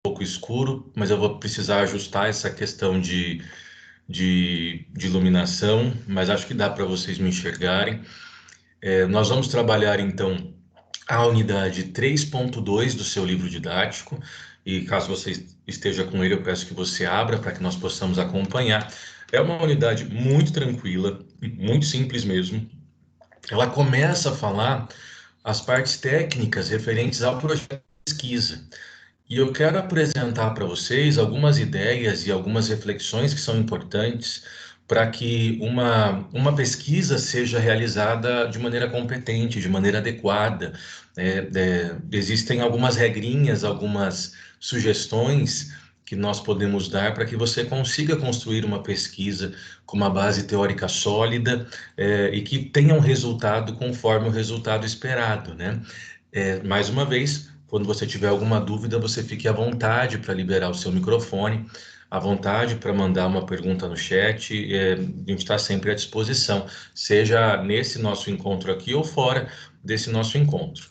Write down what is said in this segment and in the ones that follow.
pouco escuro, mas eu vou precisar ajustar essa questão de iluminação, mas acho que dá para vocês me enxergarem. Nós vamos trabalhar então a unidade 3.2 do seu livro didático, e caso você esteja com ele, eu peço que você abra para que nós possamos acompanhar. É uma unidade muito tranquila, muito simples mesmo. Ela começa a falar as partes técnicas referentes ao projeto de pesquisa. E eu quero apresentar para vocês algumas ideias e algumas reflexões que são importantes para que uma pesquisa seja realizada de maneira competente, de maneira adequada. Existem algumas regrinhas, algumas sugestões que nós podemos dar para que você consiga construir uma pesquisa com uma base teórica sólida, e que tenha um resultado conforme o resultado esperado, né? Mais uma vez, quando você tiver alguma dúvida, você fique à vontade para liberar o seu microfone, à vontade para mandar uma pergunta no chat. A gente está sempre à disposição, seja nesse nosso encontro aqui ou fora desse nosso encontro.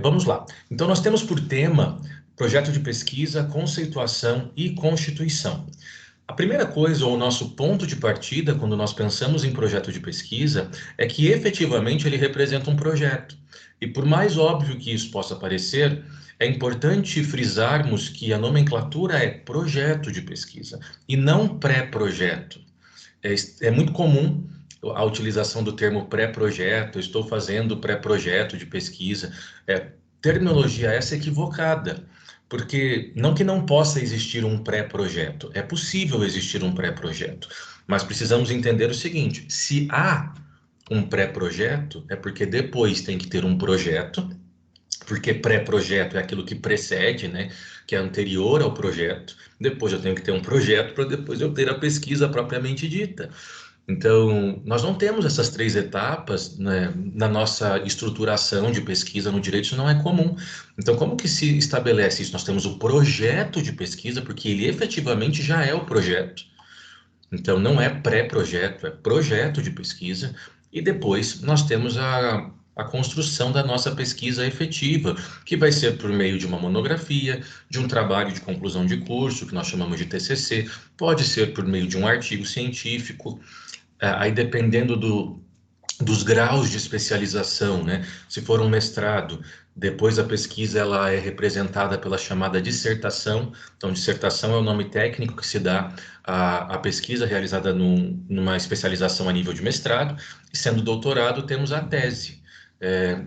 Vamos lá. Então, nós temos por tema projeto de pesquisa, conceituação e constituição. A primeira coisa, ou o nosso ponto de partida, quando nós pensamos em projeto de pesquisa, é que efetivamente ele representa um projeto. E por mais óbvio que isso possa parecer, é importante frisarmos que a nomenclatura é projeto de pesquisa e não pré-projeto. É muito comum a utilização do termo pré-projeto, estou fazendo pré-projeto de pesquisa. Terminologia essa equivocada, porque não que não possa existir um pré-projeto, é possível existir um pré-projeto, mas precisamos entender o seguinte: se há um pré-projeto, é porque depois tem que ter um projeto, porque pré-projeto é aquilo que precede, né, que é anterior ao projeto. Depois eu tenho que ter um projeto para depois eu ter a pesquisa propriamente dita. Então, nós não temos essas três etapas, né, na nossa estruturação de pesquisa no direito, isso não é comum. Então, como que se estabelece isso? Nós temos o projeto de pesquisa, porque ele efetivamente já é o projeto. Então, não é pré-projeto, é projeto de pesquisa. E depois nós temos a construção da nossa pesquisa efetiva, que vai ser por meio de uma monografia, de um trabalho de conclusão de curso, que nós chamamos de TCC, pode ser por meio de um artigo científico. Aí, dependendo dos graus de especialização, né? Se for um mestrado, depois a pesquisa ela é representada pela chamada dissertação. Então, dissertação é o nome técnico que se dá à pesquisa realizada numa especialização a nível de mestrado, e sendo doutorado, temos a tese.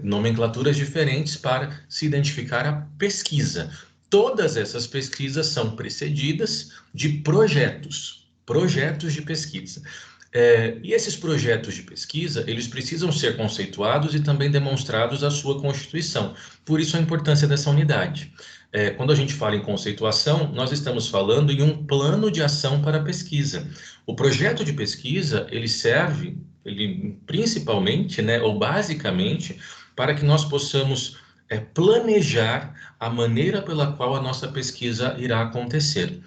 Nomenclaturas diferentes para se identificar a pesquisa. Todas essas pesquisas são precedidas de projetos de pesquisa. E esses projetos de pesquisa, eles precisam ser conceituados e também demonstrados a sua constituição. Por isso a importância dessa unidade. Quando a gente fala em conceituação, nós estamos falando em um plano de ação para a pesquisa. O projeto de pesquisa, ele principalmente, né, ou basicamente, para que nós possamos planejar a maneira pela qual a nossa pesquisa irá acontecer.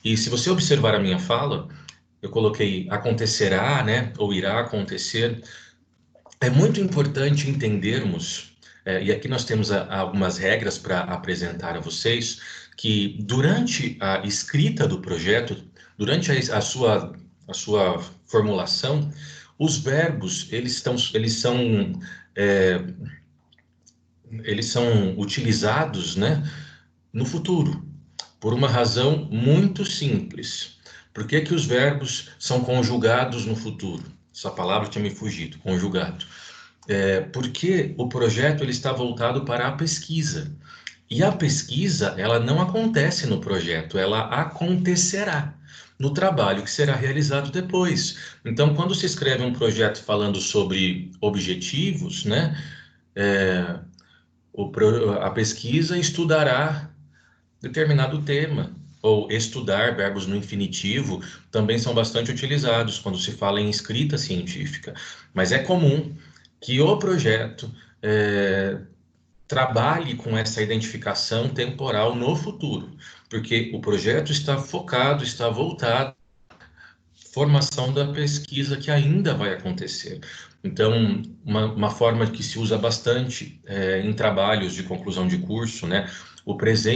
E se você observar a minha fala, eu coloquei acontecerá, né, ou irá acontecer. É muito importante entendermos, e aqui nós temos algumas regras para apresentar a vocês, que durante a escrita do projeto, durante a sua formulação, os verbos, é, eles são utilizados, né, no futuro, por uma razão muito simples. Por que que os verbos são conjugados no futuro? Essa palavra tinha me fugido, conjugado. Porque o projeto ele está voltado para a pesquisa. E a pesquisa, ela não acontece no projeto, ela acontecerá no trabalho que será realizado depois. Então, quando se escreve um projeto falando sobre objetivos, né, é, a pesquisa estudará determinado tema, ou estudar, verbos no infinitivo, também são bastante utilizados quando se fala em escrita científica. Mas é comum que o projeto trabalhe com essa identificação temporal no futuro, porque o projeto está focado, está voltado formação da pesquisa que ainda vai acontecer. Então, uma forma que se usa bastante em trabalhos de conclusão de curso, né?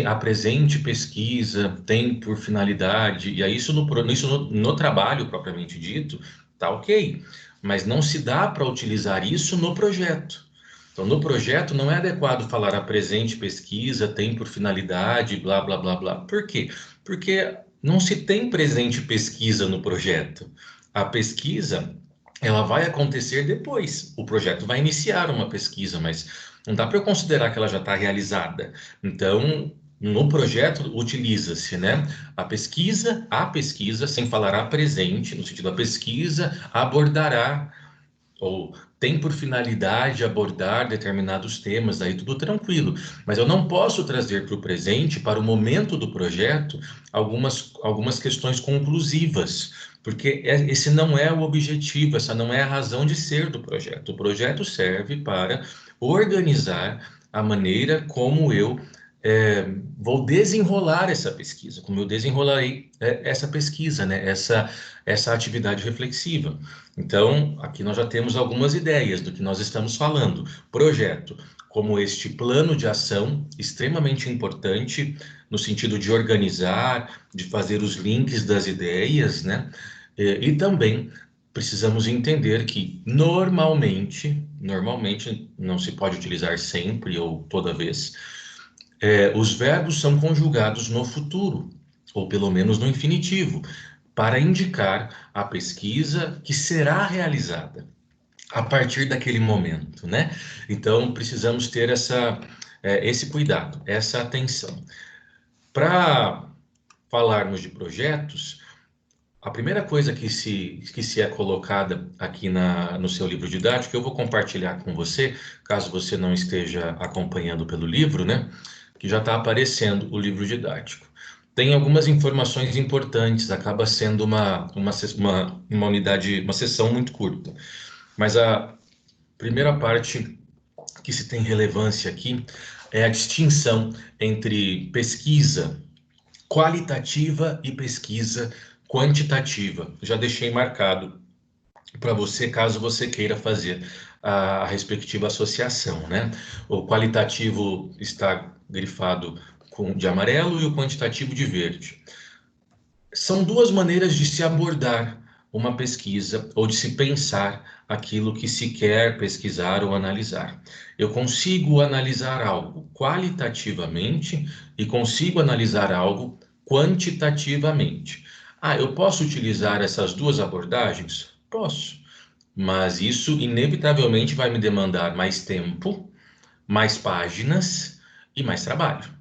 A presente pesquisa tem por finalidade, e aí no trabalho propriamente dito, tá ok, mas não se dá para utilizar isso no projeto. Então, no projeto não é adequado falar a presente pesquisa tem por finalidade, blá, blá, blá, blá. Por quê? Porque não se tem presente pesquisa no projeto. A pesquisa, ela vai acontecer depois. O projeto vai iniciar uma pesquisa, mas não dá para eu considerar que ela já está realizada. Então, no projeto utiliza-se, né, a pesquisa, sem falar a presente, no sentido a pesquisa abordará ou tem por finalidade abordar determinados temas, aí tudo tranquilo. Mas eu não posso trazer para o presente, para o momento do projeto, algumas questões conclusivas, porque esse não é o objetivo, essa não é a razão de ser do projeto. O projeto serve para organizar a maneira como eu vou desenrolar essa pesquisa, como eu desenrolarei essa pesquisa, né? Essa atividade reflexiva. Então, aqui nós já temos algumas ideias do que nós estamos falando. Projeto, como este plano de ação extremamente importante no sentido de organizar, de fazer os links das ideias, né? E também precisamos entender que normalmente não se pode utilizar sempre ou toda vez, os verbos são conjugados no futuro, ou pelo menos no infinitivo, para indicar a pesquisa que será realizada a partir daquele momento, né? Então, precisamos ter esse cuidado, essa atenção. Para falarmos de projetos, a primeira coisa que se é colocada aqui no seu livro didático, eu vou compartilhar com você, caso você não esteja acompanhando pelo livro, né? Que já está aparecendo o livro didático. Tem algumas informações importantes, acaba sendo uma unidade, uma sessão muito curta. Mas a primeira parte que se tem relevância aqui é a distinção entre pesquisa qualitativa e pesquisa quantitativa. Já deixei marcado para você, caso você queira fazer a respectiva associação, né? O qualitativo está grifado de amarelo e o quantitativo de verde. São duas maneiras de se abordar uma pesquisa ou de se pensar aquilo que se quer pesquisar ou analisar. Eu consigo analisar algo qualitativamente e consigo analisar algo quantitativamente. Ah, eu posso utilizar essas duas abordagens? Posso, mas isso inevitavelmente vai me demandar mais tempo, mais páginas e mais trabalho.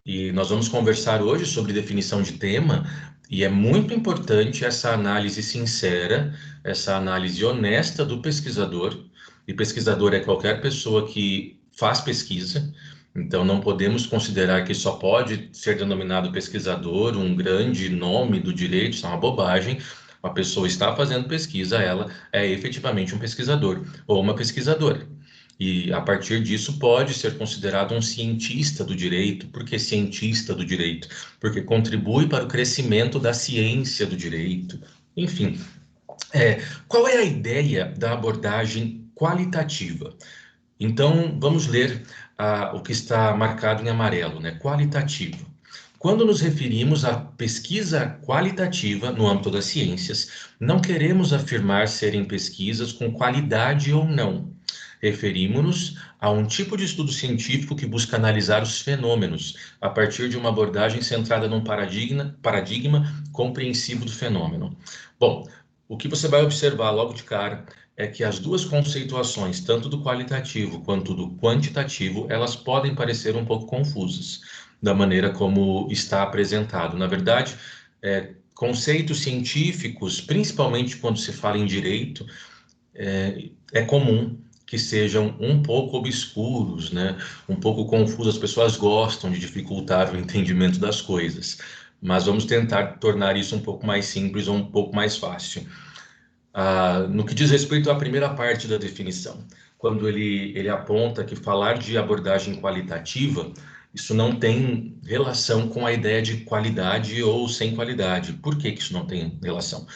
E nós vamos conversar hoje sobre definição de tema, e é muito importante essa análise sincera, essa análise honesta do pesquisador. E pesquisador é qualquer pessoa que faz pesquisa, então não podemos considerar que só pode ser denominado pesquisador um grande nome do direito, isso é uma bobagem. A pessoa está fazendo pesquisa, ela é efetivamente um pesquisador ou uma pesquisadora. E a partir disso pode ser considerado um cientista do direito. Por que cientista do direito? Porque contribui para o crescimento da ciência do direito. Enfim, qual é a ideia da abordagem qualitativa? Então, vamos ler o que está marcado em amarelo, né? Qualitativo. Quando nos referimos à pesquisa qualitativa no âmbito das ciências, não queremos afirmar serem pesquisas com qualidade ou não. Referimos-nos a um tipo de estudo científico que busca analisar os fenômenos a partir de uma abordagem centrada num paradigma compreensivo do fenômeno. Bom, o que você vai observar logo de cara é que as duas conceituações, tanto do qualitativo quanto do quantitativo, elas podem parecer um pouco confusas da maneira como está apresentado. Na verdade, conceitos científicos, principalmente quando se fala em direito, é comum que sejam um pouco obscuros, né? Um pouco confusos. As pessoas gostam de dificultar o entendimento das coisas, mas vamos tentar tornar isso um pouco mais simples ou um pouco mais fácil. No que diz respeito à primeira parte da definição, quando ele aponta que falar de abordagem qualitativa Isso não tem relação com a ideia de qualidade ou sem qualidade. Por que que isso não tem relação?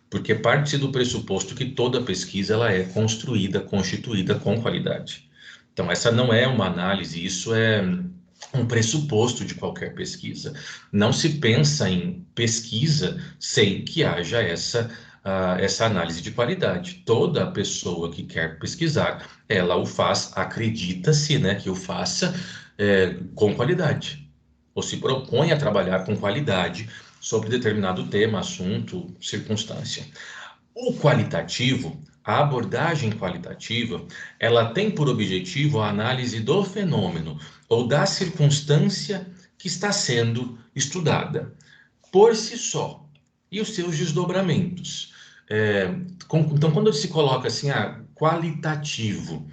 Porque parte do pressuposto que toda pesquisa ela é construída, constituída com qualidade. Então, essa não é uma análise, isso é um pressuposto de qualquer pesquisa. Não se pensa em pesquisa sem que haja essa análise de qualidade. Toda pessoa que quer pesquisar, ela o faz, acredita-se, né, que o faça com qualidade, ou se propõe a trabalhar com qualidade sobre determinado tema, assunto, circunstância. O qualitativo, a abordagem qualitativa, ela tem por objetivo a análise do fenômeno ou da circunstância que está sendo estudada, por si só, e os seus desdobramentos. Então, quando se coloca assim, qualitativo,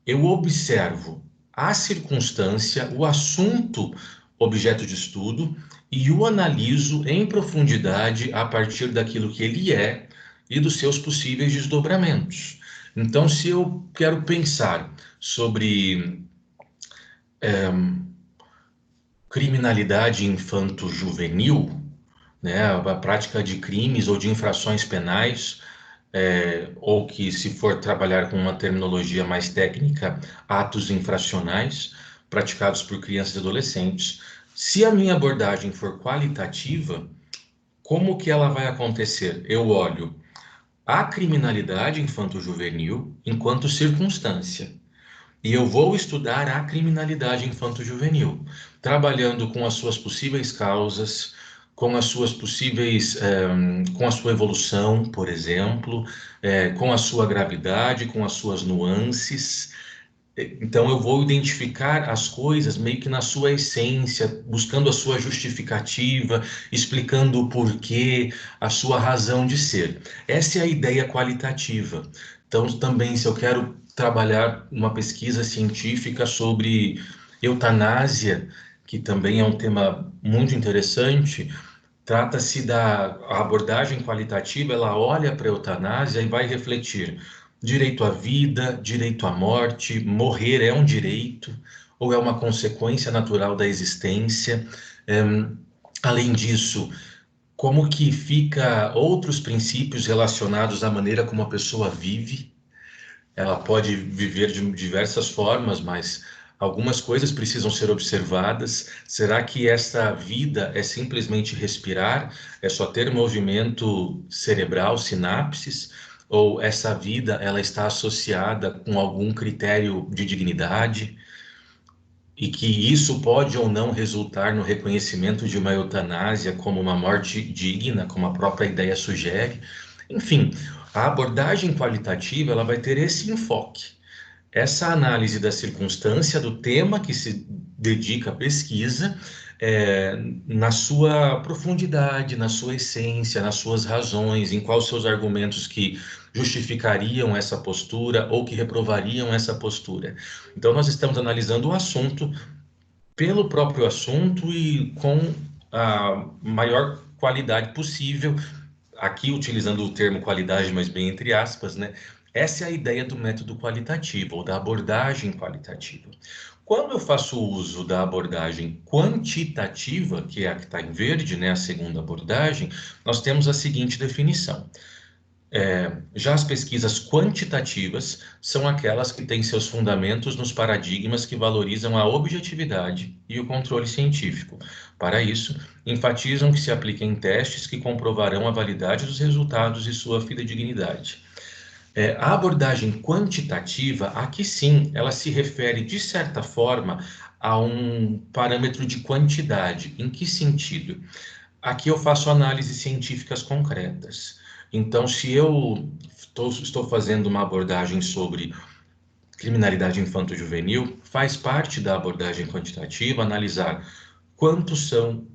eu observo a circunstância, o assunto objeto de estudo e o analiso em profundidade a partir daquilo que ele é e dos seus possíveis desdobramentos. Então, se eu quero pensar sobre criminalidade infanto-juvenil, né, a prática de crimes ou de infrações penais, ou que, se for trabalhar com uma terminologia mais técnica, atos infracionais praticados por crianças e adolescentes. Se a minha abordagem for qualitativa, como que ela vai acontecer? Eu olho a criminalidade infanto-juvenil enquanto circunstância. E eu vou estudar a criminalidade infanto-juvenil, trabalhando com as suas possíveis causas, com as suas possíveis, com a sua evolução, por exemplo, com a sua gravidade, com as suas nuances. Então, eu vou identificar as coisas meio que na sua essência, buscando a sua justificativa, explicando o porquê, a sua razão de ser. Essa é a ideia qualitativa. Então, também, se eu quero trabalhar uma pesquisa científica sobre eutanásia, que também é um tema muito interessante, trata-se da a abordagem qualitativa, ela olha para a eutanásia e vai refletir direito à vida, direito à morte, morrer é um direito ou é uma consequência natural da existência? Em, Além disso, como que fica outros princípios relacionados à maneira como a pessoa vive? Ela pode viver de diversas formas, mas algumas coisas precisam ser observadas. Será que esta vida é simplesmente respirar? É só ter movimento cerebral, sinapses? Ou essa vida ela está associada com algum critério de dignidade? E que isso pode ou não resultar no reconhecimento de uma eutanásia como uma morte digna, como a própria ideia sugere? Enfim, a abordagem qualitativa ela vai ter esse enfoque, essa análise da circunstância, do tema que se dedica à pesquisa, na sua profundidade, na sua essência, nas suas razões, em quais seus argumentos que justificariam essa postura ou que reprovariam essa postura. Então, nós estamos analisando o assunto pelo próprio assunto e com a maior qualidade possível, aqui utilizando o termo qualidade, mas bem entre aspas, né? Essa é a ideia do método qualitativo ou da abordagem qualitativa. Quando eu faço uso da abordagem quantitativa, que é a que está em verde, né, a segunda abordagem, nós temos a seguinte definição. Já as pesquisas quantitativas são aquelas que têm seus fundamentos nos paradigmas que valorizam a objetividade e o controle científico. Para isso, enfatizam que se apliquem testes que comprovarão a validade dos resultados e sua fidedignidade. A abordagem quantitativa, aqui sim, ela se refere, de certa forma, a um parâmetro de quantidade. Em que sentido? Aqui eu faço análises científicas concretas. Então, se eu estou fazendo uma abordagem sobre criminalidade infanto-juvenil, faz parte da abordagem quantitativa analisar quantos são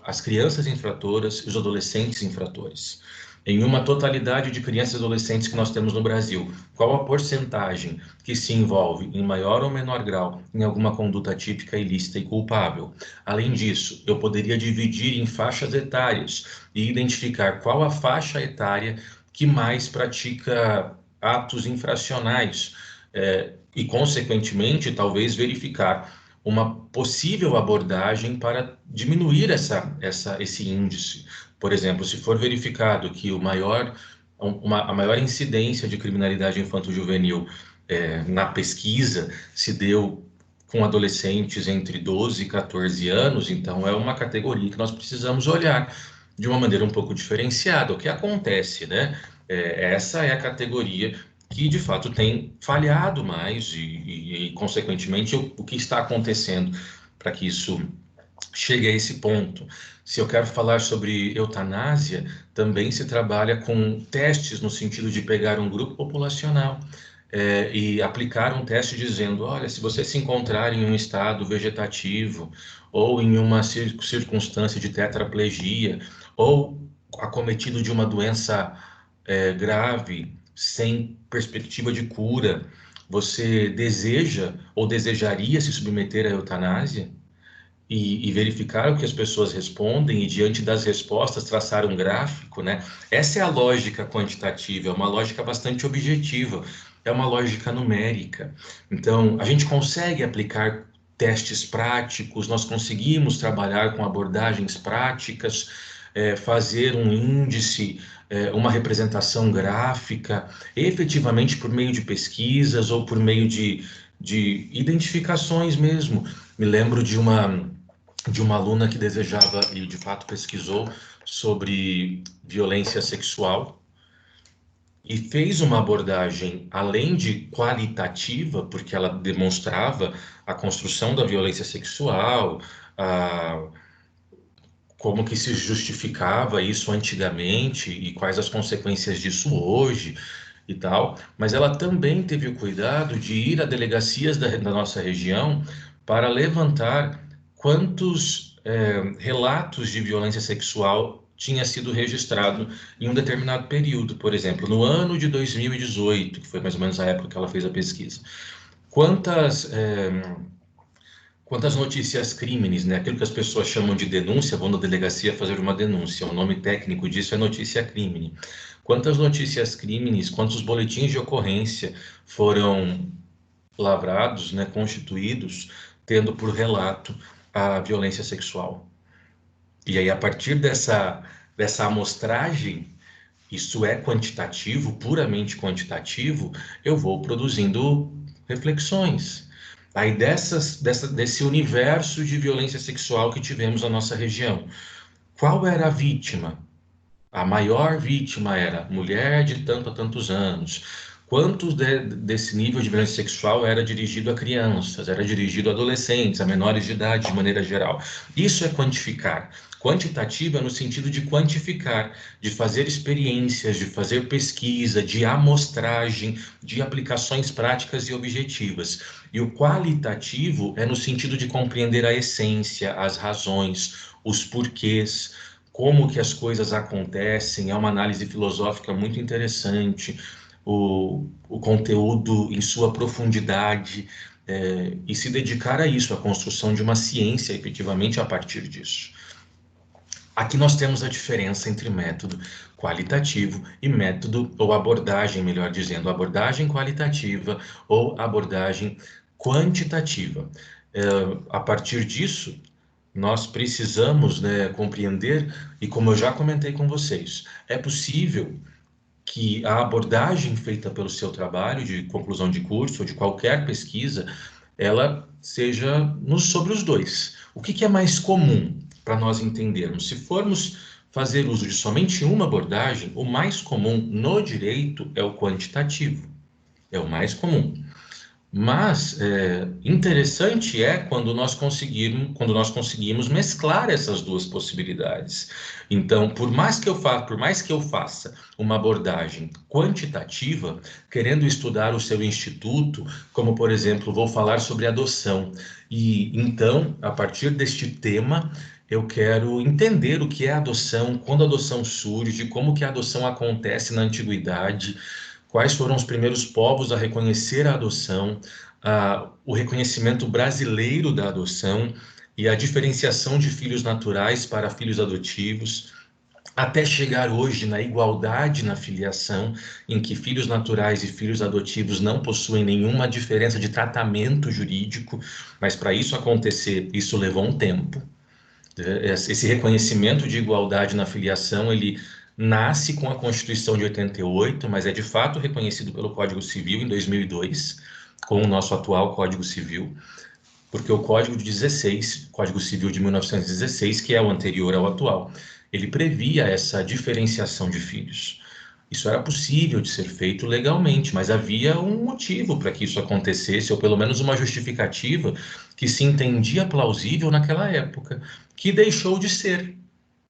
as crianças infratoras e os adolescentes infratores. Em uma totalidade de crianças e adolescentes que nós temos no Brasil, qual a porcentagem que se envolve, em maior ou menor grau, em alguma conduta típica, ilícita e culpável? Além disso, eu poderia dividir em faixas etárias e identificar qual a faixa etária que mais pratica atos infracionais, e, consequentemente, talvez verificar uma possível abordagem para diminuir esse índice. Por exemplo, se for verificado que a maior incidência de criminalidade infanto-juvenil na pesquisa se deu com adolescentes entre 12 e 14 anos, então é uma categoria que nós precisamos olhar de uma maneira um pouco diferenciada. O que acontece, né? Essa é a categoria que de fato tem falhado mais e consequentemente, o que está acontecendo para que isso chegue a esse ponto. Se eu quero falar sobre eutanásia, também se trabalha com testes no sentido de pegar um grupo populacional e aplicar um teste dizendo, olha, se você se encontrar em um estado vegetativo ou em uma circunstância de tetraplegia ou acometido de uma doença grave, sem perspectiva de cura, você deseja ou desejaria se submeter à eutanásia? E verificar o que as pessoas respondem e, diante das respostas, traçar um gráfico, né? Essa é a lógica quantitativa, é uma lógica bastante objetiva, é uma lógica numérica. Então, a gente consegue aplicar testes práticos, nós conseguimos trabalhar com abordagens práticas, fazer um índice, uma representação gráfica, efetivamente por meio de pesquisas ou por meio de identificações mesmo. Me lembro de uma aluna que desejava e de fato pesquisou sobre violência sexual e fez uma abordagem além de qualitativa, porque ela demonstrava a construção da violência sexual, a, como que se justificava isso antigamente e quais as consequências disso hoje e tal, mas ela também teve o cuidado de ir a delegacias da nossa região para levantar quantos relatos de violência sexual tinha sido registrado em um determinado período. Por exemplo, no ano de 2018, que foi mais ou menos a época que ela fez a pesquisa, quantas quantas notícias crimes, né? Aquilo que as pessoas chamam de denúncia, vão na delegacia fazer uma denúncia. O nome técnico disso é notícia crime. Quantas notícias crimes, quantos boletins de ocorrência foram lavrados, né, constituídos, tendo por relato a violência sexual. E aí, a partir dessa amostragem, isso é quantitativo, puramente quantitativo, eu vou produzindo reflexões. Aí desse universo de violência sexual que tivemos na nossa região, qual era a vítima? A maior vítima era mulher de tanto a tantos anos. Quantos desse nível de violência sexual era dirigido a crianças, era dirigido a adolescentes, a menores de idade, de maneira geral? Isso é quantificar. Quantitativa no sentido de quantificar, de fazer experiências, de fazer pesquisa, de amostragem, de aplicações práticas e objetivas. E o qualitativo é no sentido de compreender a essência, as razões, os porquês, como que as coisas acontecem, é uma análise filosófica muito interessante, o conteúdo em sua profundidade, e se dedicar a isso, a construção de uma ciência, efetivamente, a partir disso. Aqui nós temos a diferença entre método qualitativo e método, ou abordagem, melhor dizendo, abordagem qualitativa ou abordagem quantitativa. A partir disso, nós precisamos, né, compreender, e como eu já comentei com vocês, é possível que a abordagem feita pelo seu trabalho de conclusão de curso ou de qualquer pesquisa, ela seja sobre os dois. O que é mais comum para nós entendermos? Se formos fazer uso de somente uma abordagem, o mais comum no direito é o quantitativo, é o mais comum. Mas interessante é quando nós conseguimos mesclar essas duas possibilidades. Então, por mais que eu faça uma abordagem quantitativa, querendo estudar o seu instituto, como por exemplo, vou falar sobre adoção, e então, a partir deste tema, eu quero entender o que é adoção, quando a adoção surge, como que a adoção acontece na antiguidade, quais foram os primeiros povos a reconhecer a adoção, o reconhecimento brasileiro da adoção e a diferenciação de filhos naturais para filhos adotivos. até chegar hoje na igualdade na filiação, em que filhos naturais e filhos adotivos não possuem nenhuma diferença de tratamento jurídico, mas para isso acontecer, isso levou um tempo. Esse reconhecimento de igualdade na filiação, ele nasce com a Constituição de 88, mas é de fato reconhecido pelo Código Civil em 2002, com o nosso atual Código Civil, porque o Código de 16, Código Civil de 1916, que é o anterior ao atual, ele previa essa diferenciação de filhos. Isso era possível de ser feito legalmente, mas havia um motivo para que isso acontecesse, ou pelo menos uma justificativa que se entendia plausível naquela época, que deixou de ser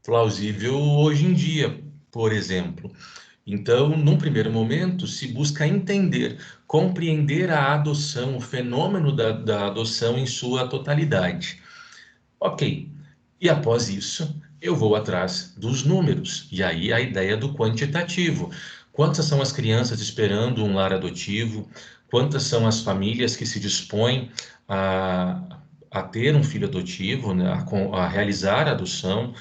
plausível hoje em dia, por exemplo. Então, num primeiro momento, se busca entender, compreender a adoção, o fenômeno da adoção em sua totalidade. Ok, e após isso, eu vou atrás dos números, e aí a ideia do quantitativo. Quantas são as crianças esperando um lar adotivo? Quantas são as famílias que se dispõem a ter um filho adotivo, né, a realizar a adoção?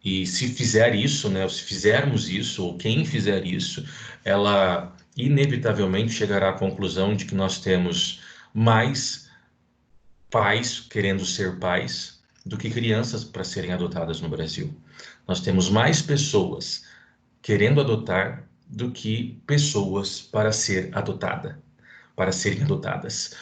E se fizer isso, né, se fizermos isso, ou quem fizer isso, ela inevitavelmente chegará à conclusão de que nós temos mais pais querendo ser pais do que crianças para serem adotadas no Brasil. Nós temos mais pessoas querendo adotar do que pessoas para ser adotada, para serem adotadas.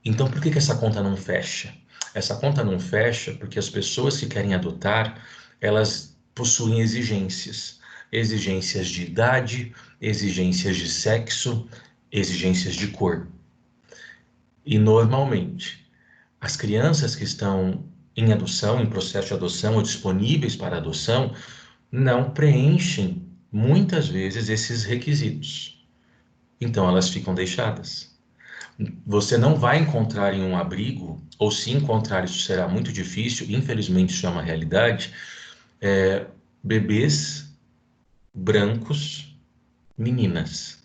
Então, por que que essa conta não fecha? Essa conta não fecha porque as pessoas que querem adotar, elas possuem exigências, exigências de idade, exigências de sexo, exigências de cor. E normalmente, as crianças que estão em adoção, em processo de adoção ou disponíveis para adoção, não preenchem muitas vezes esses requisitos. Então elas ficam deixadas. Você não vai encontrar em um abrigo, ou se encontrar, isso será muito difícil, infelizmente isso é uma realidade, bebês brancos, meninas,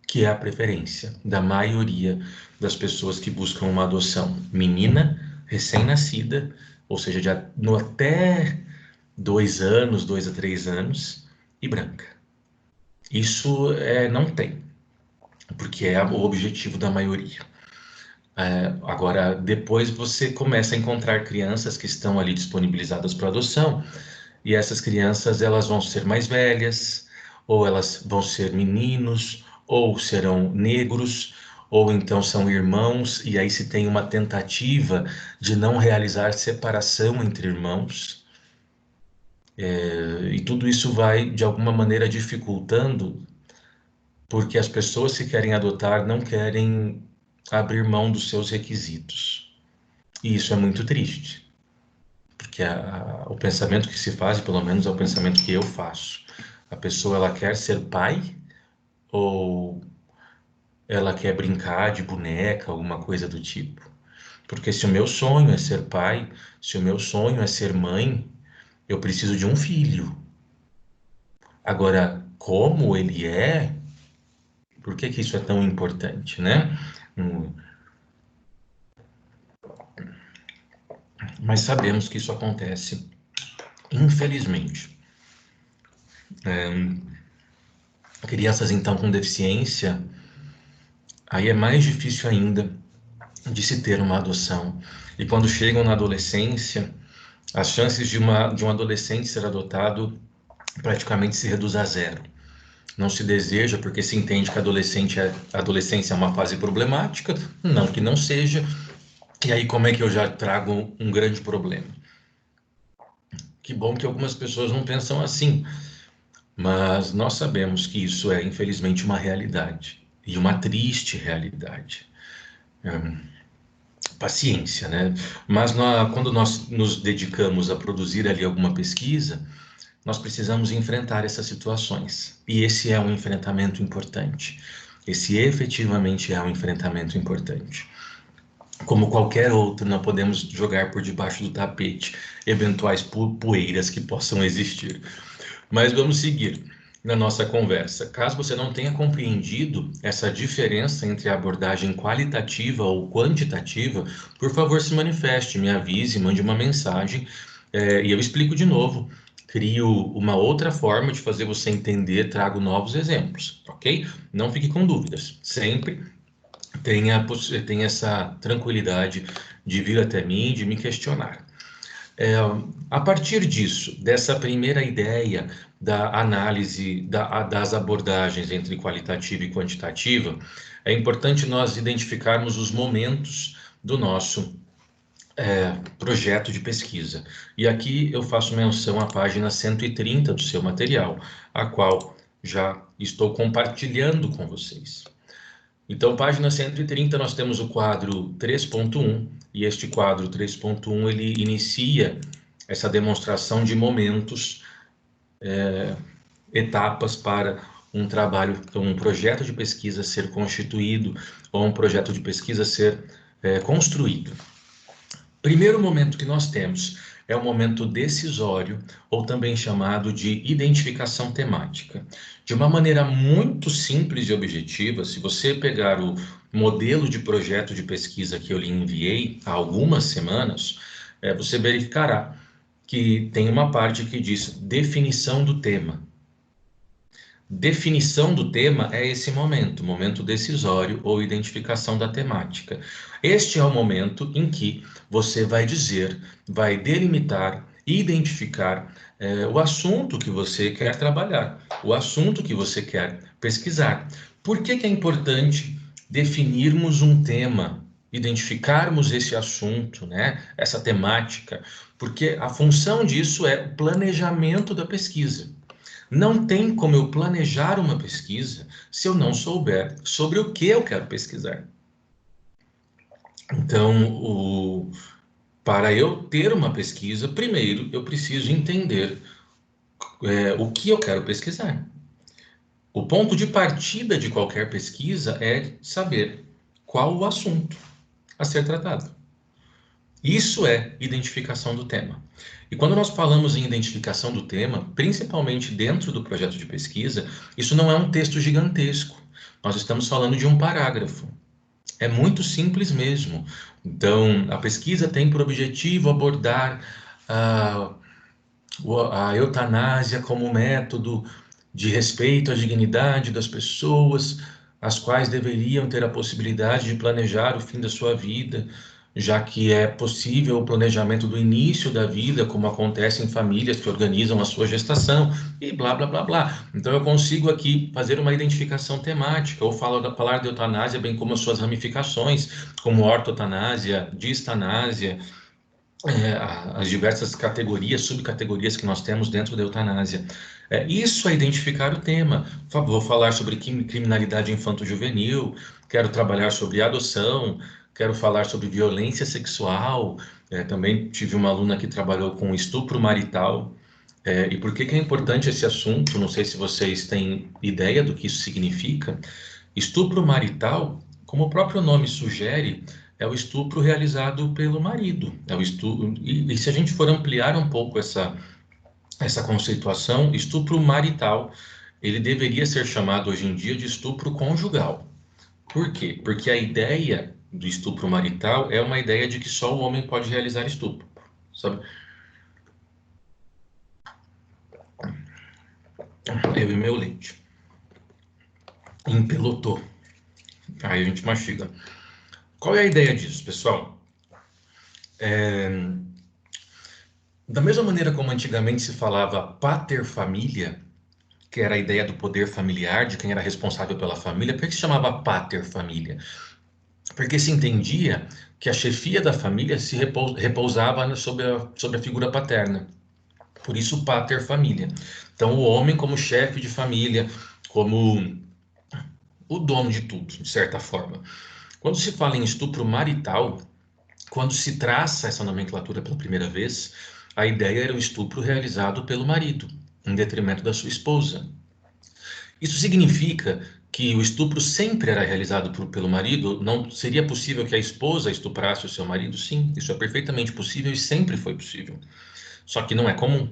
que é a preferência da maioria das pessoas que buscam uma adoção. Menina, recém-nascida, ou seja, no até 2 anos, 2 a 3 anos, e branca. Isso não tem, porque é o objetivo da maioria. Agora, depois você começa a encontrar crianças que estão ali disponibilizadas para adoção, e essas crianças elas vão ser mais velhas, ou elas vão ser meninos, ou serão negros, ou então são irmãos, e aí se tem uma tentativa de não realizar separação entre irmãos, e tudo isso vai de alguma maneira dificultando, porque as pessoas que querem adotar não querem abrir mão dos seus requisitos. E isso é muito triste, porque o pensamento que se faz, pelo menos é o pensamento que eu faço. A pessoa ela quer ser pai ou ela quer brincar de boneca, alguma coisa do tipo. Porque se o meu sonho é ser pai, se o meu sonho é ser mãe, eu preciso de um filho. Agora, como ele é, por que que isso é tão importante, né? Hum, Mas sabemos que isso acontece, infelizmente. Crianças, então, com deficiência, aí é mais difícil ainda de se ter uma adoção. E quando chegam na adolescência, as chances de um adolescente ser adotado praticamente se reduz a zero. Não se deseja porque se entende que a adolescência é uma fase problemática, não que não seja. E aí como é que eu já trago um grande problema? Que bom que algumas pessoas não pensam assim, mas nós sabemos que isso é infelizmente uma realidade e uma triste realidade. Paciência, né? Mas quando nós nos dedicamos a produzir ali alguma pesquisa, nós precisamos enfrentar essas situações. E esse é um enfrentamento importante. Esse efetivamente é um enfrentamento importante. Como qualquer outro, não podemos jogar por debaixo do tapete eventuais poeiras que possam existir. Mas vamos seguir na nossa conversa. Caso você não tenha compreendido essa diferença entre a abordagem qualitativa ou quantitativa, por favor, se manifeste, me avise, mande uma mensagem, e eu explico de novo crio uma outra forma de fazer você entender, trago novos exemplos, ok? Não fique com dúvidas. Sempre tenha essa tranquilidade de vir até mim, de me questionar. A partir disso, dessa primeira ideia da análise das abordagens entre qualitativa e quantitativa, é importante nós identificarmos os momentos do nosso projeto de pesquisa. E aqui eu faço menção à página 130 do seu material, a qual já estou compartilhando com vocês. Então, página 130, nós temos o quadro 3.1, e este quadro 3.1 ele inicia essa demonstração de momentos, etapas para um trabalho, um projeto de pesquisa ser constituído ou um projeto de pesquisa ser construído. Primeiro momento que nós temos é o momento decisório, ou também chamado de identificação temática. De uma maneira muito simples e objetiva, se você pegar o modelo de projeto de pesquisa que eu lhe enviei há algumas semanas, você verificará que tem uma parte que diz definição do tema. Definição do tema é esse momento decisório ou identificação da temática. Este é o momento em que você vai dizer, vai delimitar, identificar o assunto que você quer trabalhar, o assunto que você quer pesquisar. Por que que é importante definirmos um tema, identificarmos esse assunto, né? Essa temática? Porque a função disso é o planejamento da pesquisa. Não tem como eu planejar uma pesquisa se eu não souber sobre o que eu quero pesquisar. Então, para eu ter uma pesquisa, primeiro eu preciso entender o que eu quero pesquisar. O ponto de partida de qualquer pesquisa é saber qual o assunto a ser tratado. Isso é identificação do tema. E quando nós falamos em identificação do tema, principalmente dentro do projeto de pesquisa, isso não é um texto gigantesco. Nós estamos falando de um parágrafo. É muito simples mesmo. Então, a pesquisa tem por objetivo abordar a, a eutanásia como método de respeito à dignidade das pessoas, as quais deveriam ter a possibilidade de planejar o fim da sua vida, já que é possível o planejamento do início da vida, como acontece em famílias que organizam a sua gestação, e blá, blá, blá, blá. Então eu consigo aqui fazer uma identificação temática, ou falar de eutanásia, bem como as suas ramificações, como ortotanásia, distanásia, as diversas categorias, subcategorias que nós temos dentro da eutanásia. Isso é identificar o tema. Vou falar sobre criminalidade infanto-juvenil, quero trabalhar sobre adoção, quero falar sobre violência sexual. Também tive uma aluna que trabalhou com estupro marital. E por que que é importante esse assunto? Não sei se vocês têm ideia do que isso significa. Estupro marital, como o próprio nome sugere, é o estupro realizado pelo marido. É o estupro, e se a gente for ampliar um pouco essa conceituação, estupro marital, ele deveria ser chamado hoje em dia de estupro conjugal. Por quê? Porque a ideia do estupro marital é uma ideia de que só o homem pode realizar estupro, sabe? Eu e meu leite. Empelotou. Aí a gente mastiga. Qual é a ideia disso, pessoal? Da mesma maneira como antigamente se falava pater-família, que era a ideia do poder familiar, de quem era responsável pela família, por que se chamava pater-família? Porque se entendia que a chefia da família se repousava sobre a figura paterna. Por isso, pater-família. Então, o homem como chefe de família, como o dono de tudo, de certa forma. Quando se fala em estupro marital, quando se traça essa nomenclatura pela primeira vez, a ideia era o estupro realizado pelo marido, em detrimento da sua esposa. Isso significa que o estupro sempre era realizado pelo marido? Não seria possível que a esposa estuprasse o seu marido? Sim, isso é perfeitamente possível e sempre foi possível. Só que não é comum.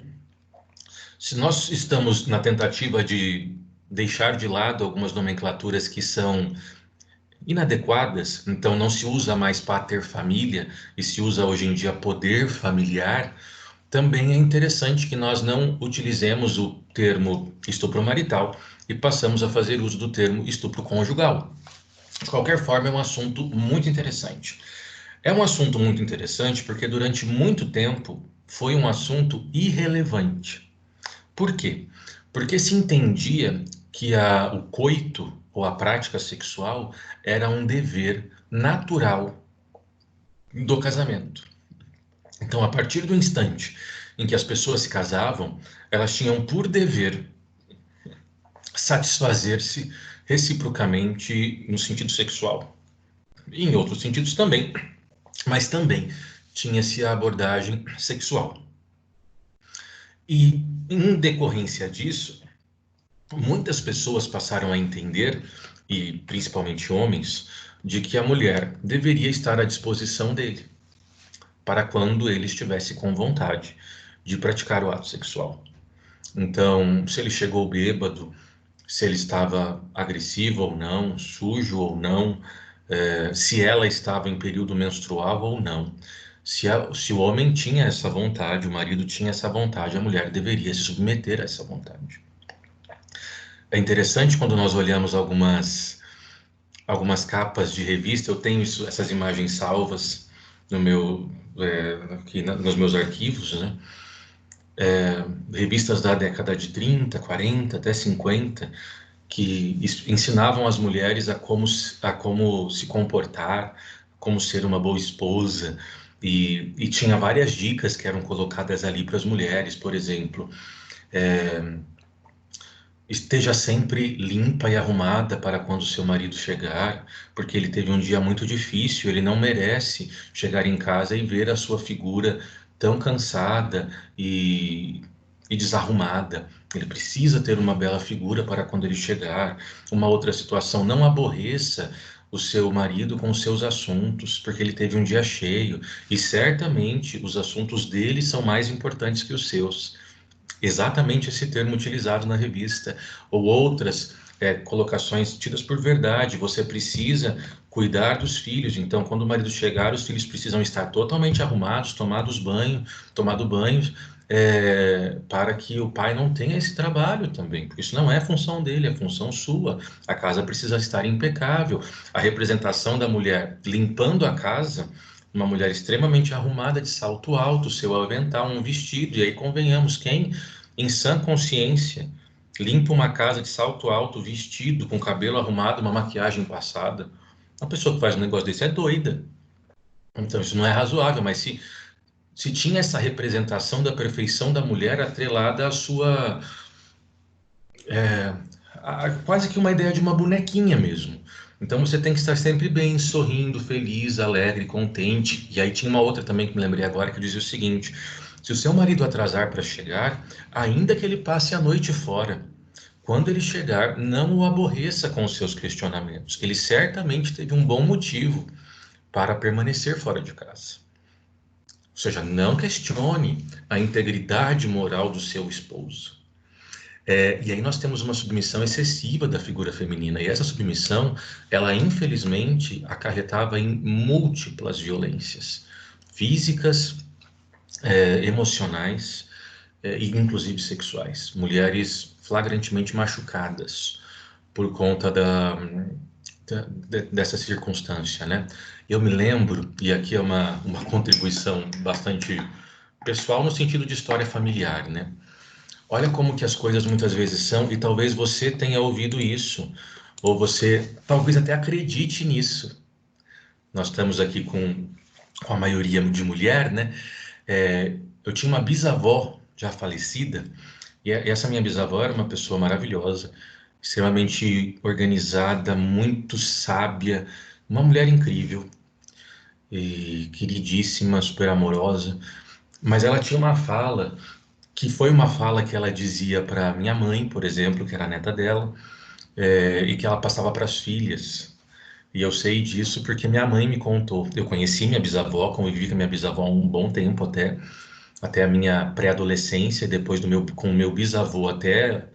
Se nós estamos na tentativa de deixar de lado algumas nomenclaturas que são inadequadas, então não se usa mais pater família e se usa hoje em dia poder familiar. também é interessante que nós não utilizemos o termo estupro marital e passamos a fazer uso do termo estupro conjugal. De qualquer forma, é um assunto muito interessante. É um assunto muito interessante porque durante muito tempo foi um assunto irrelevante. Por quê? Porque se entendia que o coito ou a prática sexual era um dever natural do casamento. Então, a partir do instante em que as pessoas se casavam, elas tinham por dever satisfazer-se reciprocamente no sentido sexual. E em outros sentidos também, mas também tinha-se a abordagem sexual. E, em decorrência disso, muitas pessoas passaram a entender, e principalmente homens, de que a mulher deveria estar à disposição dele, para quando ele estivesse com vontade de praticar o ato sexual. Então, se ele chegou bêbado, se ele estava agressivo ou não, sujo ou não, se ela estava em período menstrual ou não. Se o homem tinha essa vontade, o marido tinha essa vontade, a mulher deveria se submeter a essa vontade. É interessante quando nós olhamos algumas capas de revista, eu tenho essas imagens salvas no meu, aqui nos meus arquivos, né? Revistas da década de 30, 40, até 50, que ensinavam as mulheres a como se comportar, como ser uma boa esposa, e tinha várias dicas que eram colocadas ali para as mulheres, por exemplo, esteja sempre limpa e arrumada para quando seu marido chegar, porque ele teve um dia muito difícil, ele não merece chegar em casa e ver a sua figura tão cansada e desarrumada. Ele precisa ter uma bela figura para quando ele chegar. Uma outra situação, não aborreça o seu marido com os seus assuntos, porque ele teve um dia cheio, e certamente os assuntos dele são mais importantes que os seus. Exatamente esse termo utilizado na revista, ou outras colocações tidas por verdade. Você precisa cuidar dos filhos, então quando o marido chegar, os filhos precisam estar totalmente arrumados, tomado banho, para que o pai não tenha esse trabalho também, porque isso não é função dele, é função sua. A casa precisa estar impecável. A representação da mulher limpando a casa, uma mulher extremamente arrumada, de salto alto, seu avental, um vestido, e aí convenhamos, quem em sã consciência limpa uma casa de salto alto, vestido, com cabelo arrumado, uma maquiagem passada? Uma pessoa que faz um negócio desse é doida. Então isso não é razoável, mas se tinha essa representação da perfeição da mulher atrelada à sua quase que uma ideia de uma bonequinha mesmo. Então você tem que estar sempre bem, sorrindo, feliz, alegre, contente. E aí tinha uma outra também que me lembrei agora que dizia o seguinte: se o seu marido atrasar para chegar, ainda que ele passe a noite fora, quando ele chegar, não o aborreça com os seus questionamentos. Ele certamente teve um bom motivo para permanecer fora de casa. Ou seja, não questione a integridade moral do seu esposo. E aí nós temos uma submissão excessiva da figura feminina, e essa submissão, ela infelizmente acarretava em múltiplas violências físicas, emocionais, e inclusive sexuais. Mulheres flagrantemente machucadas por conta dessa circunstância, né? Eu me lembro, e aqui é uma contribuição bastante pessoal no sentido de história familiar, né? Olha como que as coisas muitas vezes são, e talvez você tenha ouvido isso, ou você talvez até acredite nisso. Nós estamos aqui com a maioria de mulher, né? Eu tinha uma bisavó já falecida, e essa minha bisavó era uma pessoa maravilhosa, extremamente organizada, muito sábia, uma mulher incrível e queridíssima, super amorosa. Mas ela tinha uma fala que foi uma fala que ela dizia para minha mãe, por exemplo, que era a neta dela, e que ela passava para as filhas. E eu sei disso porque minha mãe me contou. Eu conheci minha bisavó, convivi com minha bisavó há um bom tempo até a minha pré-adolescência, depois com o meu bisavô até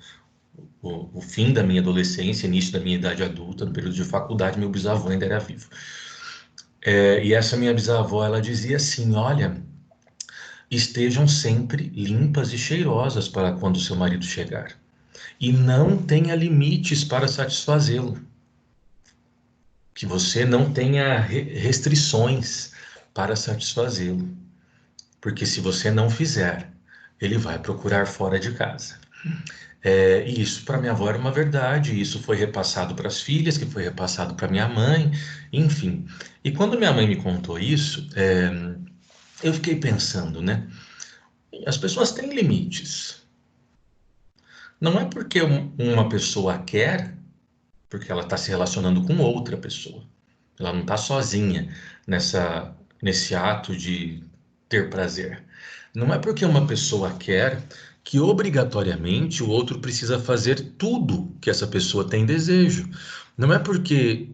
o fim da minha adolescência, início da minha idade adulta, no período de faculdade, meu bisavô ainda era vivo. E essa minha bisavó, ela dizia assim: olha, estejam sempre limpas e cheirosas para quando seu marido chegar. E não tenha limites para satisfazê-lo. Que você não tenha restrições para satisfazê-lo. Porque se você não fizer, ele vai procurar fora de casa. E isso para minha avó era uma verdade, isso foi repassado para as filhas, que foi repassado para minha mãe, enfim. E quando minha mãe me contou isso, eu fiquei pensando, né? As pessoas têm limites. Não é porque uma pessoa quer, porque ela está se relacionando com outra pessoa. Ela não está sozinha nesse ato de ter prazer. Não é porque uma pessoa quer que obrigatoriamente o outro precisa fazer tudo que essa pessoa tem desejo. Não é porque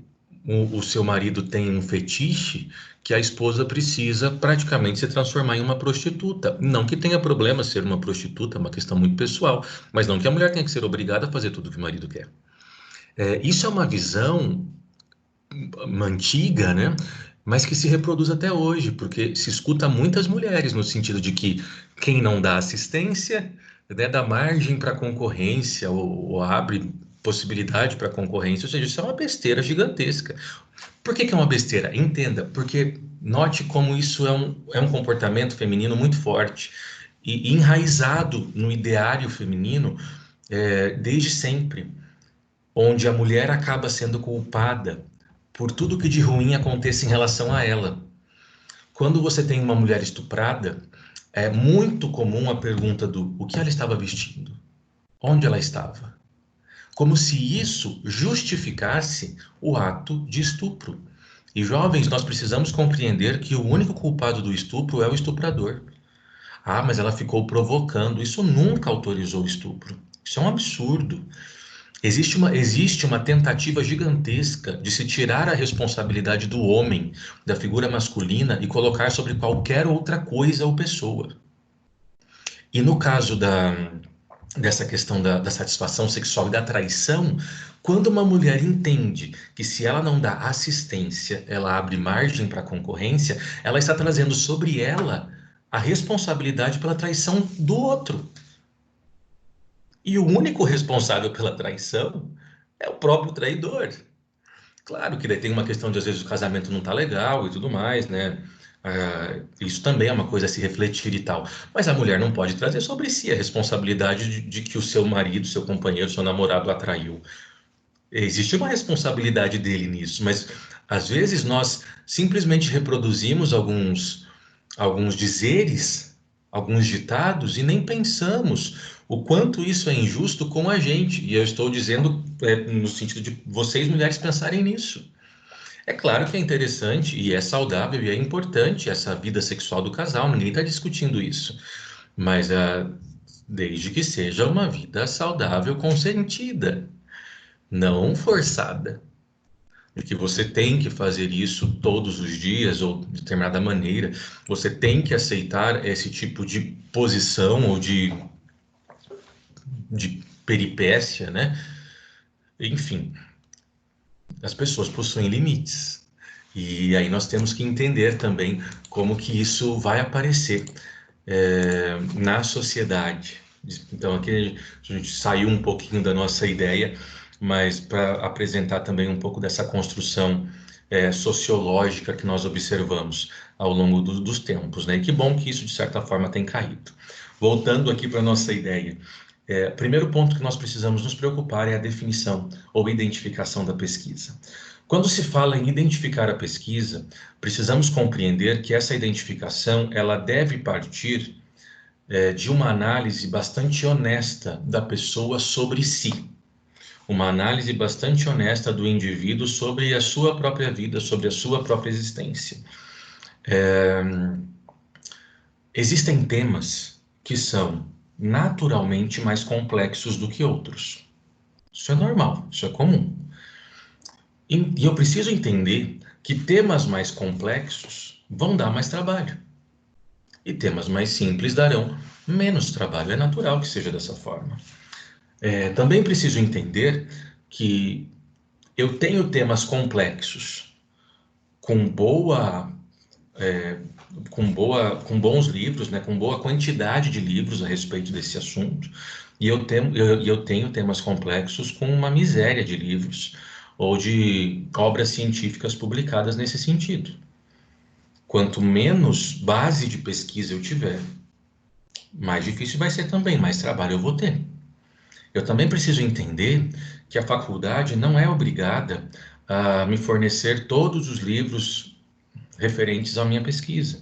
o seu marido tem um fetiche que a esposa precisa praticamente se transformar em uma prostituta. Não que tenha problema ser uma prostituta, é uma questão muito pessoal, mas não que a mulher tenha que ser obrigada a fazer tudo que o marido quer. Isso é uma visão antiga, né? Mas que se reproduz até hoje, porque se escuta muitas mulheres no sentido de que quem não dá assistência, né, dá margem para concorrência ou abre possibilidade para concorrência, ou seja, isso é uma besteira gigantesca. Por que que é uma besteira? Entenda, porque note como isso é um comportamento feminino muito forte e enraizado no ideário feminino desde sempre, onde a mulher acaba sendo culpada por tudo que de ruim aconteça em relação a ela. Quando você tem uma mulher estuprada, é muito comum a pergunta do o que ela estava vestindo, onde ela estava, como se isso justificasse o ato de estupro. E jovens, nós precisamos compreender que o único culpado do estupro é o estuprador. Ah, mas ela ficou provocando. Isso nunca autorizou o estupro. Isso é um absurdo. Existe uma tentativa gigantesca de se tirar a responsabilidade do homem, da figura masculina, e colocar sobre qualquer outra coisa ou pessoa. E no caso dessa questão da satisfação sexual e da traição, quando uma mulher entende que se ela não dá assistência, ela abre margem para concorrência, ela está trazendo sobre ela a responsabilidade pela traição do outro. E o único responsável pela traição é o próprio traidor. Claro que daí tem uma questão de às vezes o casamento não tá legal e tudo mais, né? Isso também é uma coisa a se refletir e tal. Mas a mulher não pode trazer sobre si a responsabilidade de que o seu marido, seu companheiro, seu namorado a traiu. Existe uma responsabilidade dele nisso, mas às vezes nós simplesmente reproduzimos alguns dizeres, alguns ditados e nem pensamos o quanto isso é injusto com a gente. E eu estou dizendo no sentido de vocês, mulheres, pensarem nisso. É claro que é interessante e é saudável e é importante essa vida sexual do casal, ninguém está discutindo isso. Mas desde que seja uma vida saudável, consentida, não forçada. De que você tem que fazer isso todos os dias ou de determinada maneira, você tem que aceitar esse tipo de posição ou de peripécia, né? Enfim, as pessoas possuem limites. E aí nós temos que entender também como que isso vai aparecer na sociedade. Então aqui a gente saiu um pouquinho da nossa ideia, mas para apresentar também um pouco dessa construção sociológica que nós observamos ao longo dos tempos, né? E que bom que isso de certa forma tem caído. Voltando aqui para a nossa ideia. Primeiro ponto que nós precisamos nos preocupar é a definição ou identificação da pesquisa. Quando se fala em identificar a pesquisa, precisamos compreender que essa identificação ela deve partir de uma análise bastante honesta da pessoa sobre si, uma análise bastante honesta do indivíduo sobre a sua própria vida, sobre a sua própria existência. Existem temas que são naturalmente mais complexos do que outros. Isso é normal, isso é comum. E eu preciso entender que temas mais complexos vão dar mais trabalho. E temas mais simples darão menos trabalho. É natural que seja dessa forma. Também preciso entender que eu tenho temas complexos com boa com bons livros, né, com boa quantidade de livros a respeito desse assunto, e eu tenho temas complexos com uma miséria de livros ou de obras científicas publicadas nesse sentido. Quanto menos base de pesquisa eu tiver, mais difícil vai ser também, mais trabalho eu vou ter. Eu também preciso entender que a faculdade não é obrigada a me fornecer todos os livros referentes à minha pesquisa.